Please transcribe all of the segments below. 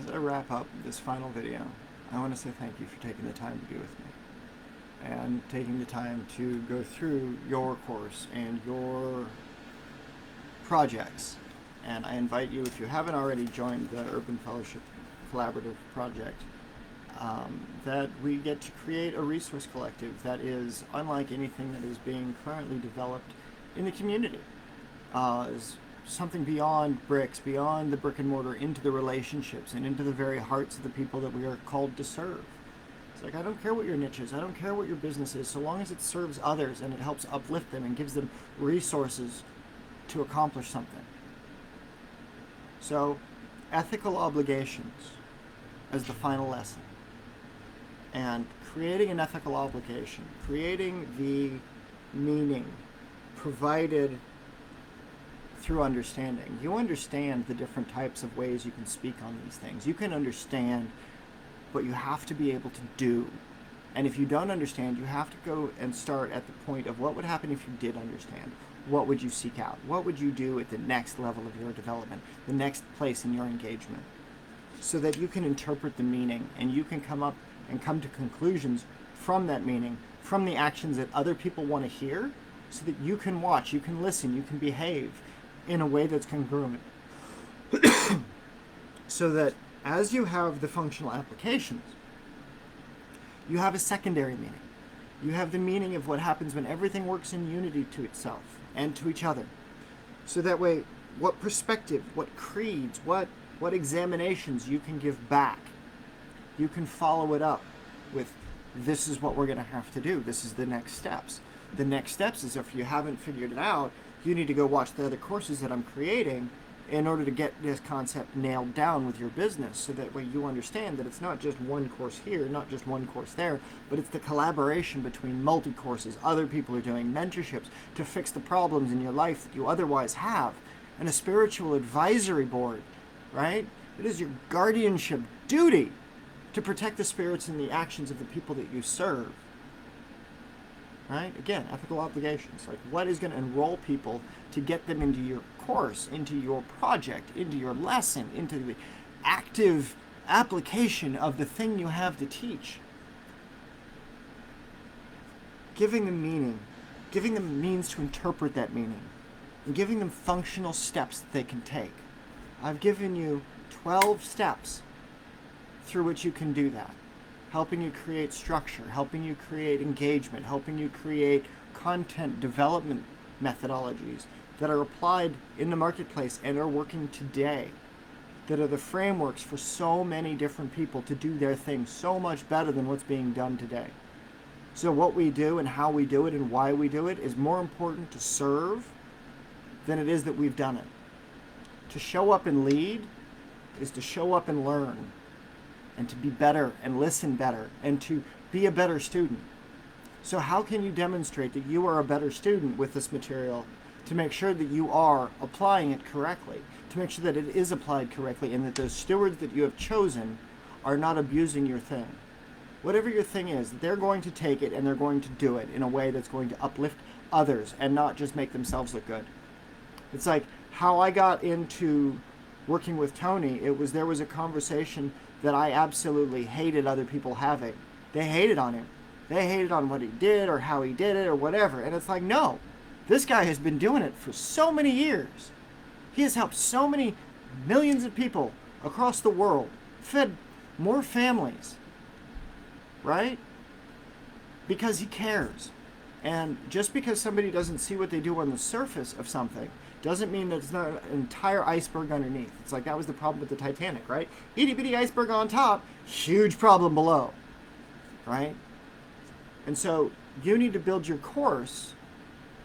as I wrap up this final video, I want to say thank you for taking the time to be with me and taking the time to go through your course and your projects. And I invite you, if you haven't already joined the Urban Fellowship Collaborative Project, that we get to create a resource collective that is unlike anything that is being currently developed in the community. Is something beyond bricks, beyond the brick and mortar, into the relationships and into the very hearts of the people that we are called to serve. It's like, I don't care what your niche is, I don't care what your business is, so long as it serves others and it helps uplift them and gives them resources to accomplish something. So, ethical obligations as the final lesson. And creating an ethical obligation, creating the meaning provided through understanding. You understand the different types of ways you can speak on these things. You can understand, but you have to be able to do. And if you don't understand, you have to go and start at the point of what would happen if you did understand. What would you seek out? What would you do at the next level of your development, the next place in your engagement? So that you can interpret the meaning and you can come up and come to conclusions from that meaning, from the actions that other people want to hear, so that you can watch, you can listen, you can behave in a way that's congruent. So that as you have the functional applications, you have a secondary meaning. You have the meaning of what happens when everything works in unity to itself and to each other. So that way, what perspective, what creeds, what examinations you can give back, you can follow it up with, this is what we're going to have to do. This is the next steps. The next steps is, if you haven't figured it out, you need to go watch the other courses that I'm creating in order to get this concept nailed down with your business, so that way you understand that it's not just one course here, not just one course there, but it's the collaboration between multi-courses, other people are doing mentorships to fix the problems in your life that you otherwise have, and a spiritual advisory board, right? It is your guardianship duty to protect the spirits and the actions of the people that you serve. Right? Again, ethical obligations. Like, what is going to enroll people to get them into your course, into your project, into your lesson, into the active application of the thing you have to teach? Giving them meaning, giving them means to interpret that meaning, and giving them functional steps that they can take. I've given you 12 steps through which you can do that. Helping you create structure, helping you create engagement, helping you create content development methodologies that are applied in the marketplace and are working today, that are the frameworks for so many different people to do their thing so much better than what's being done today. So what we do and how we do it and why we do it is more important to serve than it is that we've done it. To show up and lead is to show up and learn, and to be better and listen better and to be a better student. So how can you demonstrate that you are a better student with this material, to make sure that you are applying it correctly, to make sure that it is applied correctly, and that those stewards that you have chosen are not abusing your thing? Whatever your thing is, they're going to take it and they're going to do it in a way that's going to uplift others and not just make themselves look good. It's like how I got into working with Tony. There was a conversation that I absolutely hated other people having. They hated on him. They hated on what he did or how he did it or whatever. And it's like, no, this guy has been doing it for so many years. He has helped so many millions of people across the world, fed more families, right? Because he cares. And just because somebody doesn't see what they do on the surface of something doesn't mean that it's not an entire iceberg underneath. It's like that was the problem with the Titanic, right? Itty bitty iceberg on top, huge problem below, right? And so you need to build your course.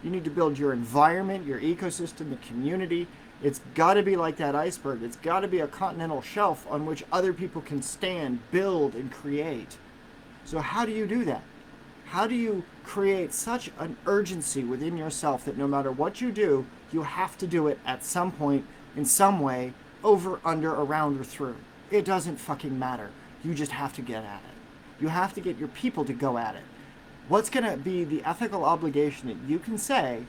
You need to build your environment, your ecosystem, the community. It's got to be like that iceberg. It's got to be a continental shelf on which other people can stand, build, and create. So how do you do that? How do you create such an urgency within yourself that no matter what you do, you have to do it at some point, in some way, over, under, around, or through? It doesn't fucking matter. You just have to get at it. You have to get your people to go at it. What's going to be the ethical obligation that you can say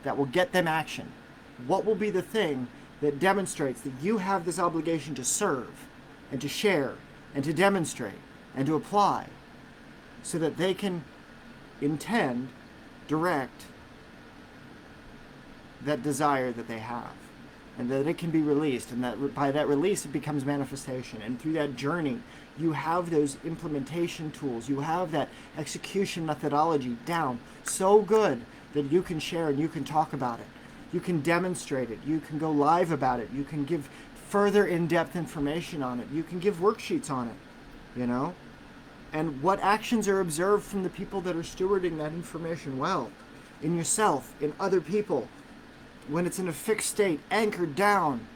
that will get them action? What will be the thing that demonstrates that you have this obligation to serve and to share and to demonstrate and to apply, so that they can intend, direct that desire that they have, and that it can be released, and that by that release it becomes manifestation. And through that journey you have those implementation tools, you have that execution methodology down so good that you can share and you can talk about it, you can demonstrate it, you can go live about it, you can give further in-depth information on it, you can give worksheets on it, and what actions are observed from the people that are stewarding that information well, in yourself, in other people, when it's in a fixed state, anchored down,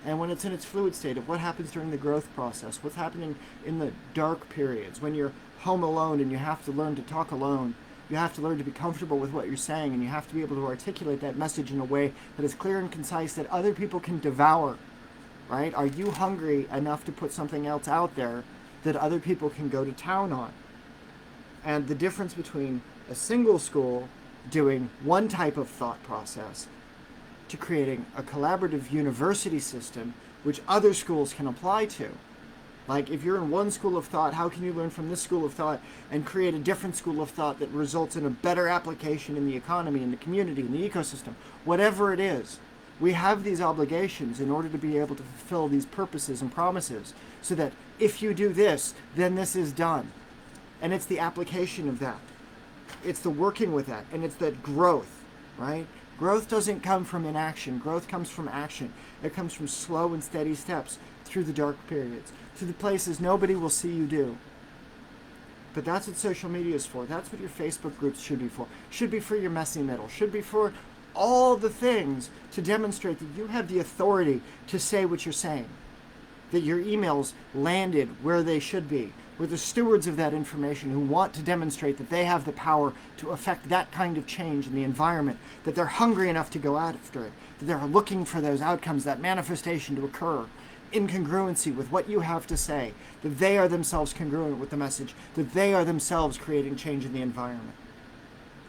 and when it's in its fluid state of what happens during the growth process, what's happening in the dark periods, when you're home alone and you have to learn to talk alone, you have to learn to be comfortable with what you're saying, and you have to be able to articulate that message in a way that is clear and concise that other people can devour, right? Are you hungry enough to put something else out there that other people can go to town on? And the difference between a single school doing one type of thought process to creating a collaborative university system which other schools can apply to. Like, if you're in one school of thought, how can you learn from this school of thought and create a different school of thought that results in a better application in the economy, in the community, in the ecosystem, whatever it is. We have these obligations in order to be able to fulfill these purposes and promises, so that if you do this, then this is done. And it's the application of that. It's the working with that, and it's that growth, right? Growth doesn't come from inaction. Growth comes from action. It comes from slow and steady steps through the dark periods, to the places nobody will see you do. But that's what social media is for. That's what your Facebook groups should be for. Should be for your messy middle. Should be for all the things to demonstrate that you have the authority to say what you're saying. That your emails landed where they should be. We're the stewards of that information who want to demonstrate that they have the power to affect that kind of change in the environment, that they're hungry enough to go after it, that they're looking for those outcomes, that manifestation to occur in congruency with what you have to say, that they are themselves congruent with the message, that they are themselves creating change in the environment.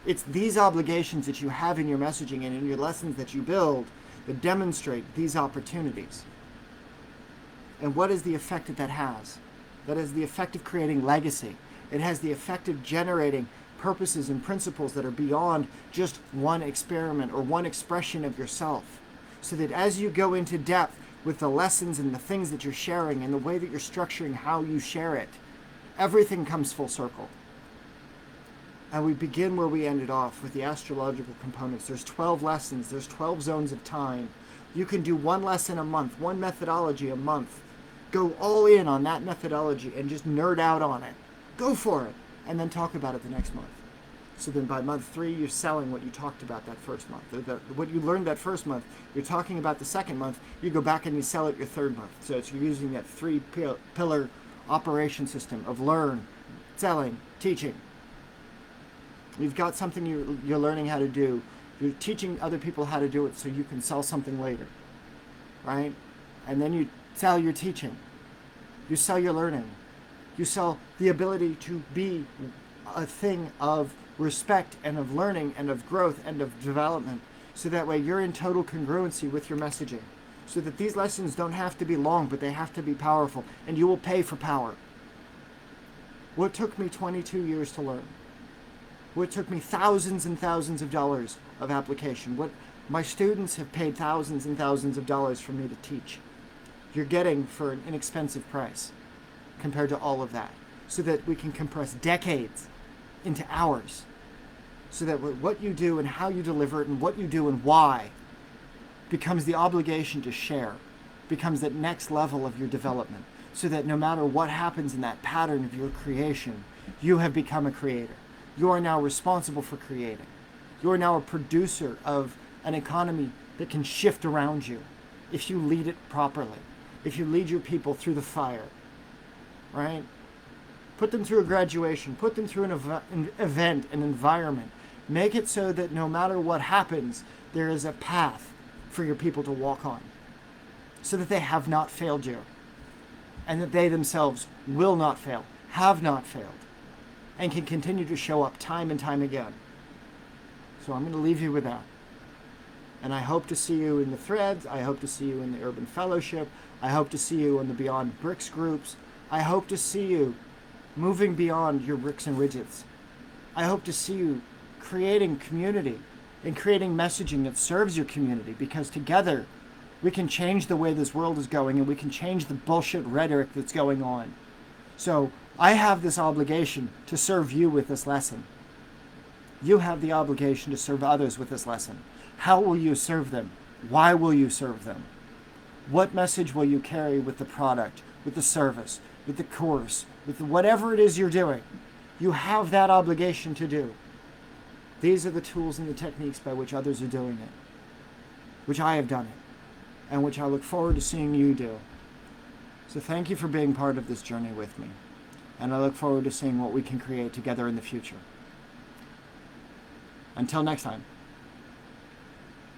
It's these obligations that you have in your messaging and in your lessons that you build that demonstrate these opportunities. And what is the effect that has? That is the effect of creating legacy. It has the effect of generating purposes and principles that are beyond just one experiment or one expression of yourself. So that as you go into depth with the lessons and the things that you're sharing and the way that you're structuring how you share it, everything comes full circle. And we begin where we ended off with the astrological components. There's 12 lessons. There's 12 zones of time. You can do one lesson a month, one methodology a month. Go all in on that methodology and just nerd out on it. Go for it. And then talk about it the next month. So then by month 3, you're selling what you talked about that first month. What you learned that first month, you're talking about the second month. You go back and you sell it your third month. So you're using that 3-pillar operation system of learn, selling, teaching. You've got something you're learning how to do. You're teaching other people how to do it so you can sell something later. Right? And then you sell your teaching. You sell your learning. You sell the ability to be a thing of respect and of learning and of growth and of development, so that way you're in total congruency with your messaging, so that these lessons don't have to be long, but they have to be powerful, and you will pay for power. What took me 22 years to learn? What took me thousands and thousands of dollars of application? What my students have paid thousands and thousands of dollars for me to teach. You're getting for an inexpensive price compared to all of that, so that we can compress decades into hours, so that what you do and how you deliver it and what you do and why becomes the obligation to share, becomes that next level of your development, so that no matter what happens in that pattern of your creation, you have become a creator. You are now responsible for creating. You are now a producer of an economy that can shift around you if you lead it properly, if you lead your people through the fire, right? Put them through a graduation, put them through an event, an environment. Make it so that no matter what happens, there is a path for your people to walk on, so that they have not failed you, and that they themselves will not fail, have not failed, and can continue to show up time and time again. So I'm going to leave you with that. And I hope to see you in the threads. I hope to see you in the Urban Fellowship. I hope to see you in the Beyond Bricks groups. I hope to see you moving beyond your bricks and widgets. I hope to see you creating community and creating messaging that serves your community, because together we can change the way this world is going and we can change the bullshit rhetoric that's going on. So I have this obligation to serve you with this lesson. You have the obligation to serve others with this lesson. How will you serve them? Why will you serve them? What message will you carry with the product, with the service, with the course, with whatever it is you're doing? You have that obligation to do. These are the tools and the techniques by which others are doing it, which I have done it, and which I look forward to seeing you do. So thank you for being part of this journey with me, and I look forward to seeing what we can create together in the future. Until next time.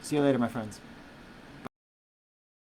See you later, my friends.